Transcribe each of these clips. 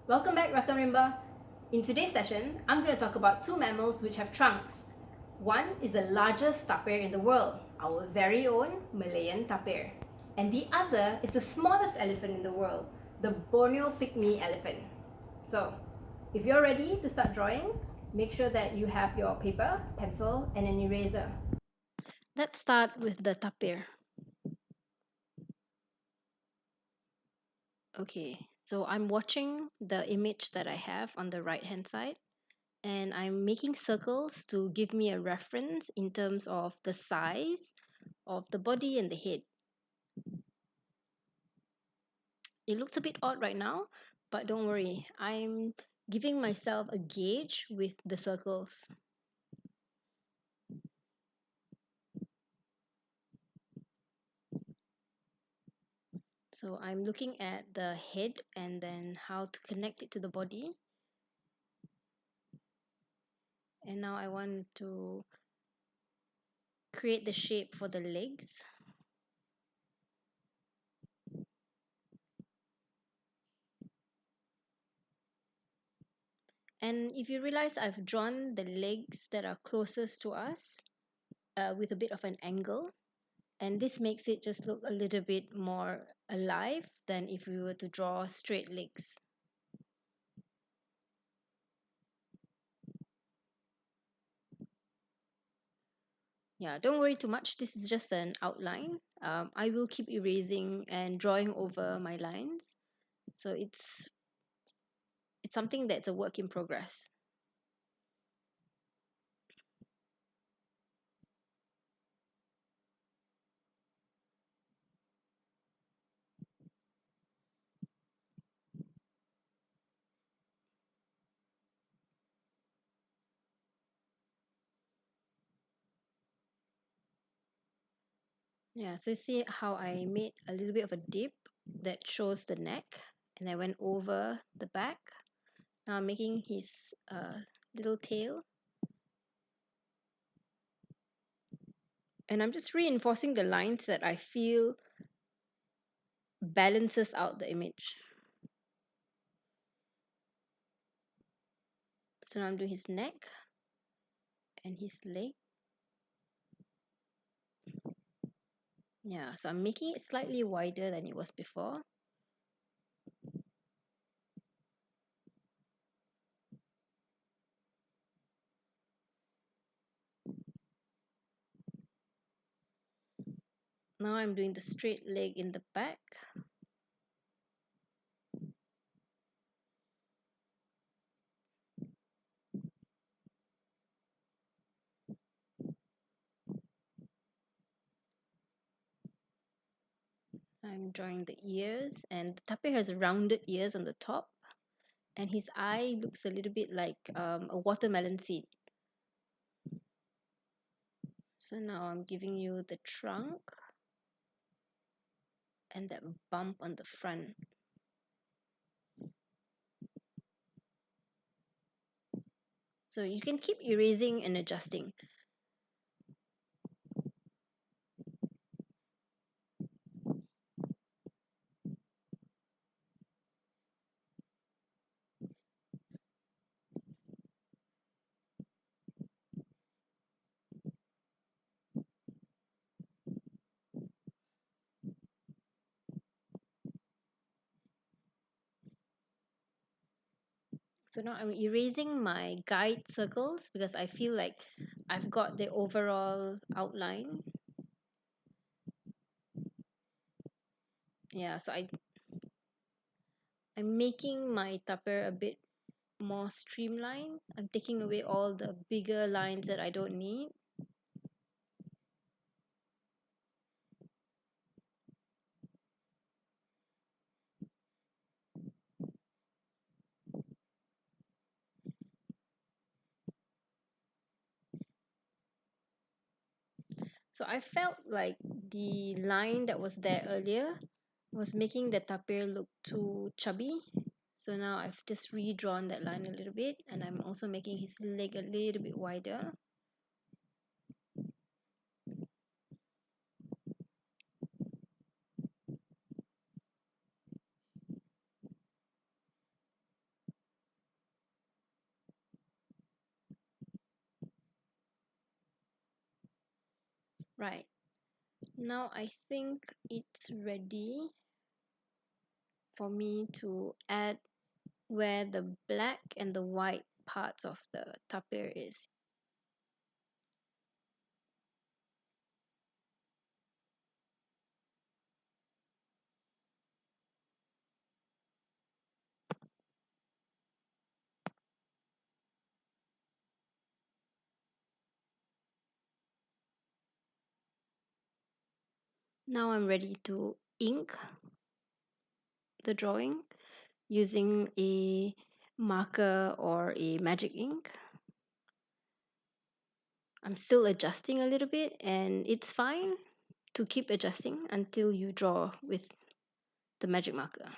Welcome back, RIMBA. In today's session, I'm going to talk about two mammals which have trunks. One is the largest tapir in the world, our very own Malayan tapir. And the other is the smallest elephant in the world, the Borneo pygmy elephant. So, if you're ready to start drawing, make sure that you have your paper, pencil, and an eraser. Let's start with the tapir. Okay, so I'm watching the image that I have on the right hand side and I'm making circles to give me a reference in terms of the size of the body and the head. It looks a bit odd right now, but don't worry, I'm giving myself a gauge with the circles. So I'm looking at the head and then how to connect it to the body. And now I want to create the shape for the legs. And if you realize I've drawn the legs that are closest to us with a bit of an angle, and this makes it just look a little bit more alive than if we were to draw straight legs. Yeah, don't worry too much. This is just an outline. I will keep erasing and drawing over my lines. So it's something that's a work in progress. Yeah, so you see how I made a little bit of a dip that shows the neck, and I went over the back. Now I'm making his little tail, and I'm just reinforcing the lines that I feel balances out the image. So now I'm doing his neck and his leg. Yeah, so I'm making it slightly wider than it was before. Now I'm doing the straight leg in the back. I'm drawing the ears, and the tapir has rounded ears on the top, and his eye looks a little bit like a watermelon seed. So now I'm giving you the trunk and that bump on the front. So you can keep erasing and adjusting. So now I'm erasing my guide circles because I feel like I've got the overall outline. Yeah, so I'm making my tapir a bit more streamlined. I'm taking away all the bigger lines that I don't need. So I felt like the line that was there earlier was making the tapir look too chubby. So now I've just redrawn that line a little bit, and I'm also making his leg a little bit wider. Right. Now I think it's ready for me to add where the black and the white parts of the tapir is. Now I'm ready to ink the drawing using a marker or a magic ink. I'm still adjusting a little bit, and it's fine to keep adjusting until you draw with the magic marker.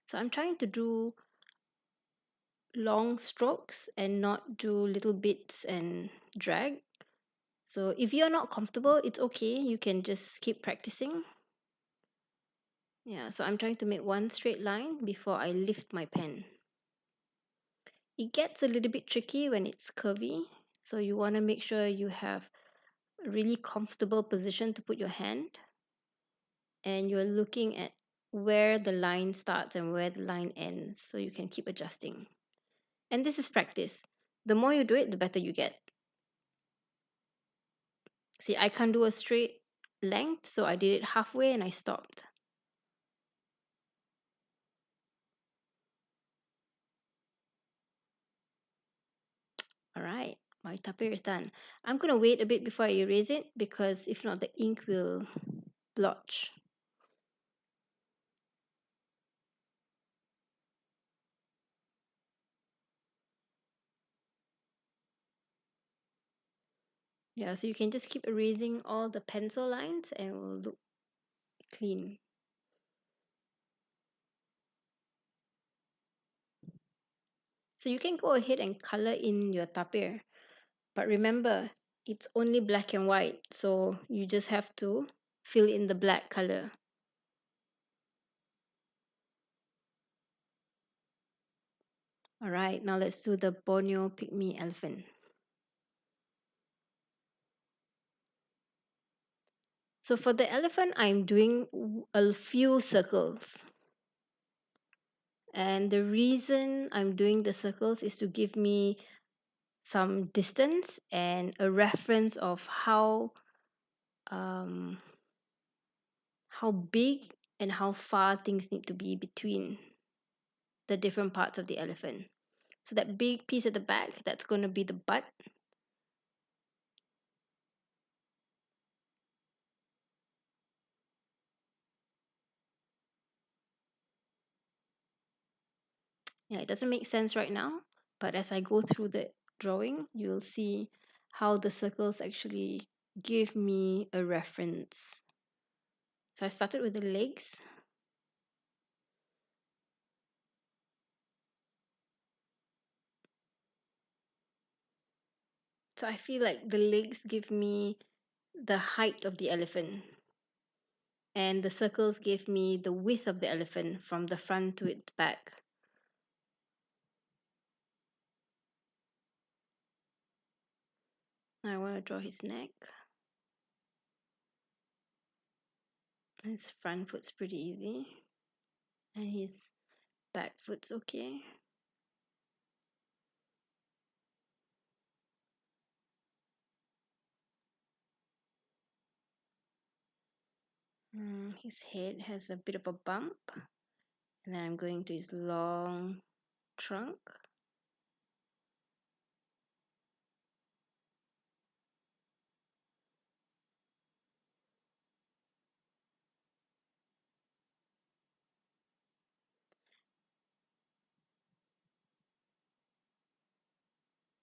So I'm trying to do long strokes and not do little bits and drag. So if you're not comfortable, it's okay. You can just keep practicing. Yeah, so I'm trying to make one straight line before I lift my pen. It gets a little bit tricky when it's curvy, so you want to make sure you have a really comfortable position to put your hand, and you're looking at where the line starts and where the line ends so you can keep adjusting. And this is practice. The more you do it, the better you get. See, I can't do a straight length, so I did it halfway and I stopped. All right, my tapir is done. I'm going to wait a bit before I erase it because if not, the ink will blotch. Yeah, so you can just keep erasing all the pencil lines and it will look clean. So you can go ahead and color in your tapir. But remember, it's only black and white, so you just have to fill in the black color. All right, now let's do the Borneo pygmy elephant. So for the elephant, I'm doing a few circles. And the reason I'm doing the circles is to give me some distance and a reference of um, how big and how far things need to be between the different parts of the elephant. So that big piece at the back, that's going to be the butt. Yeah, it doesn't make sense right now, but as I go through the drawing, you'll see how the circles actually give me a reference. So I started with the legs. So I feel like the legs give me the height of the elephant, and the circles give me the width of the elephant from the front to its back. Now I want to draw his neck. His front foot's pretty easy, and his back foot's okay. His head has a bit of a bump, and then I'm going to his long trunk.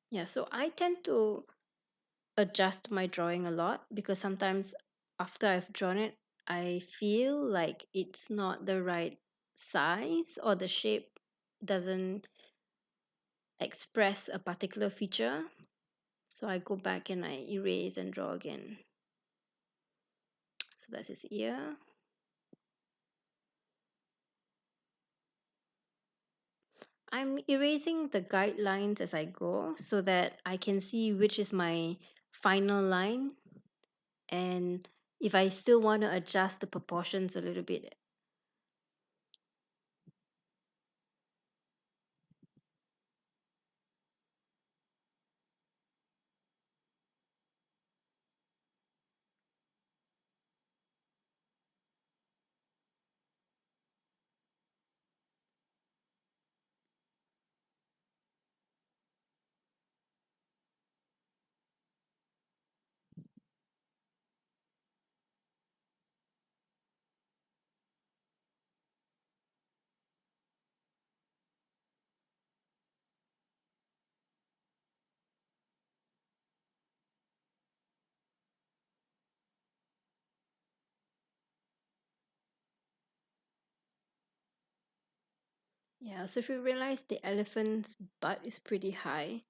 Yeah, so I tend to adjust my drawing a lot because sometimes after I've drawn it, I feel like it's not the right size or the shape doesn't express a particular feature. So I go back and I erase and draw again. So that's his ear. I'm erasing the guidelines as I go so that I can see which is my final line, and if I still want to adjust the proportions a little bit. Yeah, so if you realize the elephant's butt is pretty high,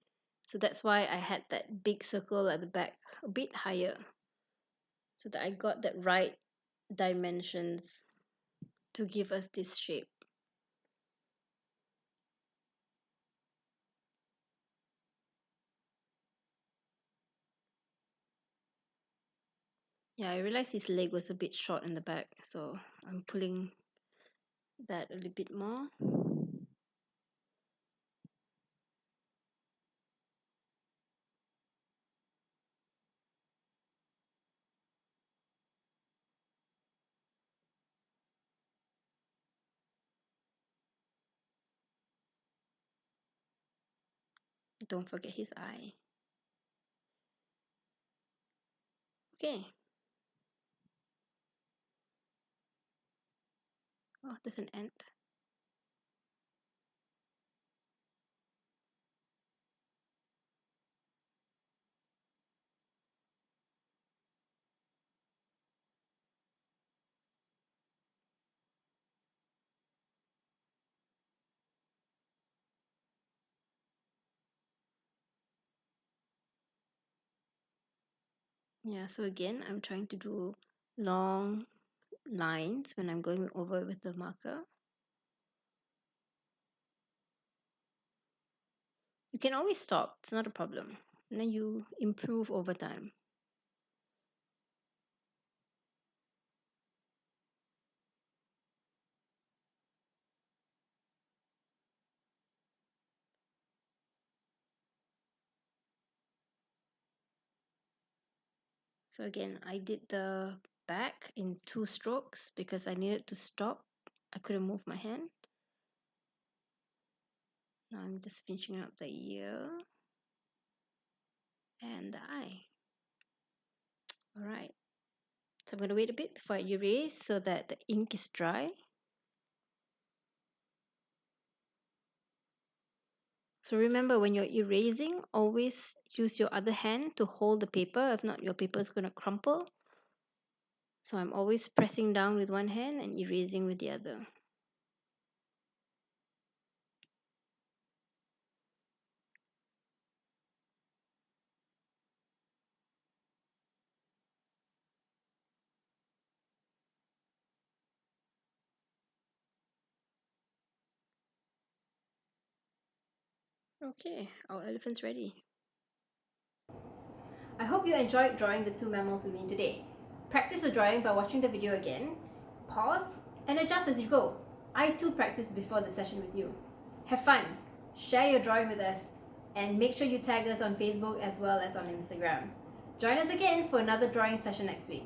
so that's why I had that big circle at the back a bit higher, so that I got that right dimensions to give us this shape. Yeah, I realized his leg was a bit short in the back, so I'm pulling that a little bit more. Don't forget his eye. Okay. Oh, there's an ant. Yeah, so again, I'm trying to do long lines when I'm going over with the marker. You can always stop, it's not a problem. And then you improve over time. So again, I did the back in 2 strokes because I needed to stop. I couldn't move my hand. Now I'm just finishing up the ear and the eye. Alright, so I'm going to wait a bit before I erase so that the ink is dry. So remember, when you're erasing, always use your other hand to hold the paper. If not, your paper is going to crumple. So I'm always pressing down with one hand and erasing with the other. Okay, our elephant's ready. I hope you enjoyed drawing the two mammals with me today. Practice the drawing by watching the video again, pause, and adjust as you go. I too practiced before the session with you. Have fun, share your drawing with us, and make sure you tag us on Facebook as well as on Instagram. Join us again for another drawing session next week.